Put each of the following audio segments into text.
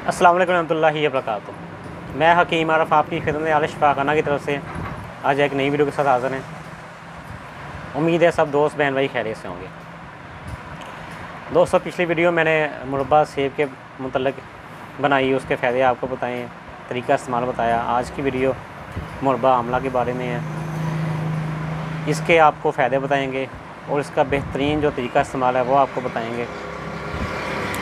अस्सलाम वालेकुम रहमतुल्लाहि व बरकातुहू। मैं हकीम आरफ आपकी खिदमत में आलिश पाखाना की तरफ से आज एक नई वीडियो के साथ हाज़िर हैं। उम्मीद है सब दोस्त बहन भाई खैरियत से होंगे। दोस्तों, पिछली वीडियो मैंने मुरब्बा सेब के मुतल्लिक़ बनाई, उसके फ़ायदे आपको बताए हैं, तरीका इस्तेमाल बताया। आज की वीडियो मुरब्बा आमला के बारे में है, इसके आपको फ़ायदे बताएँगे और इसका बेहतरीन जो तरीका इस्तेमाल है वो आपको बताएँगे।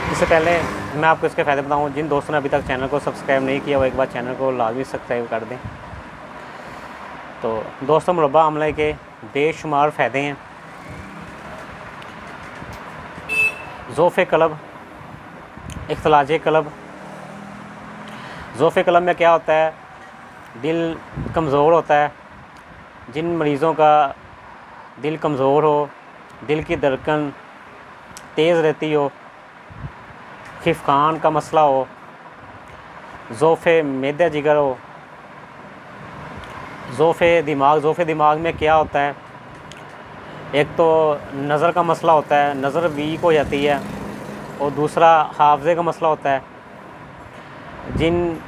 इससे पहले मैं आपको इसके फ़ायदे बताऊँ, जिन दोस्तों ने अभी तक चैनल को सब्सक्राइब नहीं किया वो एक बार चैनल को लाजमी सब्सक्राइब कर दें। तो दोस्तों, मुरब्बा आमले के बेशुमार फ़ायदे हैं। ज़ोफ़े क़ल्ब, इख्तिलाजे क़ल्ब। ज़ोफ़े क़ल्ब में क्या होता है, दिल कमज़ोर होता है। जिन मरीज़ों का दिल कमज़ोर हो, दिल की धड़कन तेज़ रहती हो, खिफकान का मसला हो, ज़ोफ़े मैदा जिगर हो, ज़ोफ़े दिमाग में क्या होता है, एक तो नज़र का मसला होता है, नज़र वीक हो जाती है, और दूसरा हाफ़ज़े का मसला होता है। जिन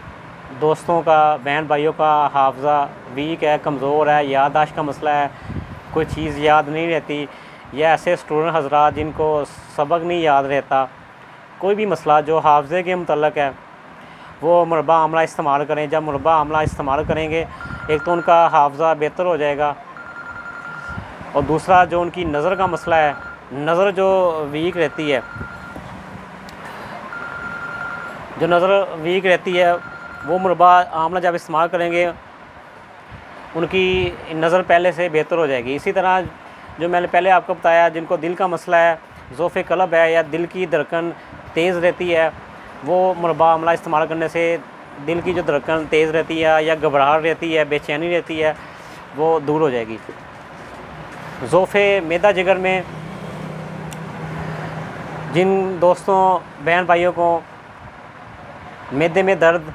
दोस्तों का, बहन भाइयों का हाफ़ज़ा वीक है, कमज़ोर है, याददाश्त का मसला है, कोई चीज़ याद नहीं रहती, या ऐसे स्टूडेंट हज़रात जिनको सबक नहीं याद रहता, कोई भी मसला जो हाफ़ज़े के मुतल्लिक़ है, वो मुरब्बा आमला इस्तेमाल करें। जब मुरब्बा आमला इस्तेमाल करेंगे, एक तो उनका हाफ़ज़ा बेहतर हो जाएगा, और दूसरा जो उनकी नज़र का मसला है, नज़र जो वीक रहती है, वो मुरब्बा आमला जब इस्तेमाल करेंगे उनकी नज़र पहले से बेहतर हो जाएगी। इसी तरह जो मैंने पहले आपको बताया, जिनको दिल का मसला है, ज़ोफ़े क़ल्ब है, या दिल की धड़कन तेज़ रहती है, वो मुरब्बा आमला इस्तेमाल करने से दिल की जो धड़कन तेज़ रहती है, या घबराहट रहती है, बेचैनी रहती है, वो दूर हो जाएगी। ज़ोफ़े मैदा जिगर में जिन दोस्तों बहन भाइयों को मैदे में दर्द,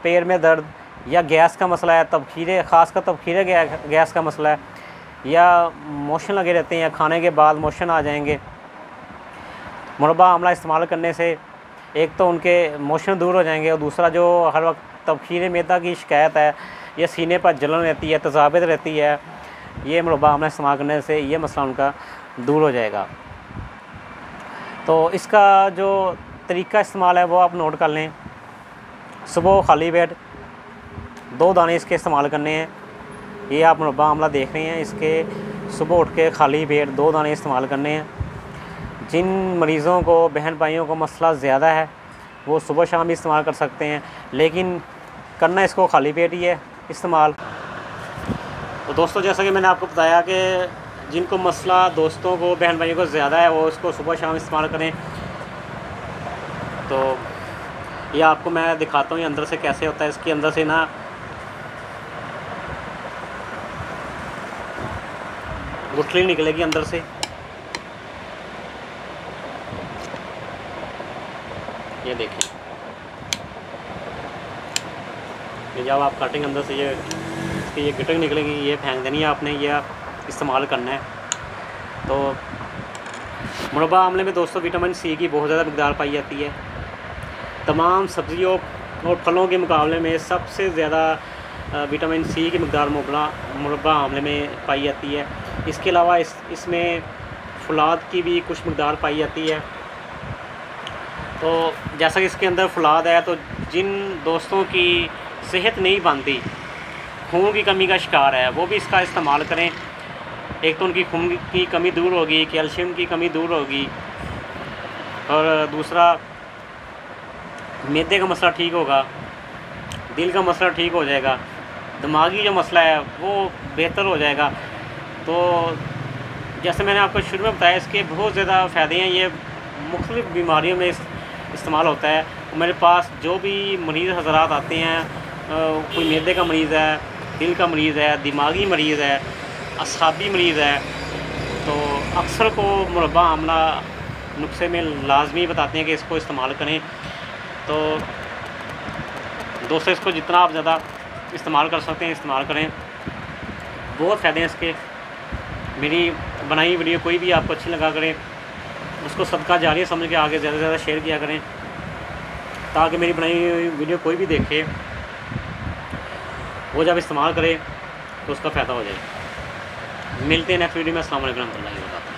पैर में दर्द, या गैस का मसला है, तबखीरे, ख़ासकर तबखीरे गैस का मसला है, या मोशन लगे रहते हैं, या खाने के बाद मोशन आ जाएंगे, मुरब्बा आमला इस्तेमाल करने से एक तो उनके मोशन दूर हो जाएंगे, और दूसरा जो हर वक्त तबखीरे मैदा की शिकायत है, या सीने पर जलन रहती है, तज़ाबित रहती है, ये मुरब्बा आमला इस्तेमाल करने से ये मसला उनका दूर हो जाएगा। तो इसका जो तरीका इस्तेमाल है वो आप नोट कर लें। सुबह खाली पेट 2 दाने इसके इस्तेमाल करने हैं। ये आप मुरब्बा आमला देख रहे हैं, इसके सुबह उठ के खाली पेट 2 दाने इस्तेमाल करने हैं। जिन मरीज़ों को, बहन भाइयों को मसला ज़्यादा है, वो सुबह शाम भी इस्तेमाल कर सकते हैं, लेकिन करना इसको खाली पेट ही है इस्तेमाल। तो दोस्तों, जैसा कि मैंने आपको बताया कि जिनको मसला, दोस्तों को, बहन भाइयों को ज़्यादा है, वो इसको सुबह शाम इस्तेमाल करें। तो ये आपको मैं दिखाता हूँ ये अंदर से कैसे होता है। इसके अंदर से ना गुठली निकलेगी अंदर से, ये देखें। ये जब आप काटेंगे अंदर से ये गिटक निकलेगी, ये फेंक देनी है आपने, ये इस्तेमाल करना है। तो मुरब्बा आमले में दोस्तों विटामिन सी की बहुत ज़्यादा मकदार पाई जाती है। तमाम सब्ज़ियों और फलों के मुकाबले में सबसे ज़्यादा विटामिन सी की मकदार मुरब्बा आमले में पाई जाती है। इसके अलावा इसमें फुलाद की भी कुछ मकदार पाई जाती है। तो जैसा कि इसके अंदर फुलाद है, तो जिन दोस्तों की सेहत नहीं बनती, खून की कमी का शिकार है, वो भी इसका इस्तेमाल करें। एक तो उनकी खून की कमी दूर होगी, कैल्शियम की कमी दूर होगी, और दूसरा मैदे का मसला ठीक होगा, दिल का मसला ठीक हो जाएगा, दिमागी जो मसला है वो बेहतर हो जाएगा। तो जैसे मैंने आपको शुरू में बताया, इसके बहुत ज़्यादा फ़ायदे हैं। ये मुख्तलिफ़ बीमारियों में इस्तेमाल होता है। मेरे पास जो भी मरीज़ हज़रात आते हैं, कोई मैदे का मरीज़ है, दिल का मरीज़ है, दिमागी मरीज़ है, असाबी मरीज़ है, तो अक्सर को मुरब्बा आमला नुस्खे में लाजमी बताते हैं कि इसको इस्तेमाल करें। तो दोस्तों, इसको जितना आप ज़्यादा इस्तेमाल कर सकते हैं इस्तेमाल करें। बहुत फ़ायदे हैं इसके। मेरी बनाई वीडियो कोई भी आपको अच्छी लगा करें, उसको सदका जारिया समझ के आगे ज़्यादा से ज़्यादा शेयर किया करें, ताकि मेरी बनाई हुई वीडियो कोई भी देखे, वो जब इस्तेमाल करे तो उसका फ़ायदा हो जाए। मिलते हैं नेक्स्ट वीडियो में। अस्सलाम वालेकुम रहमतुल्लाहि व बरकातहू।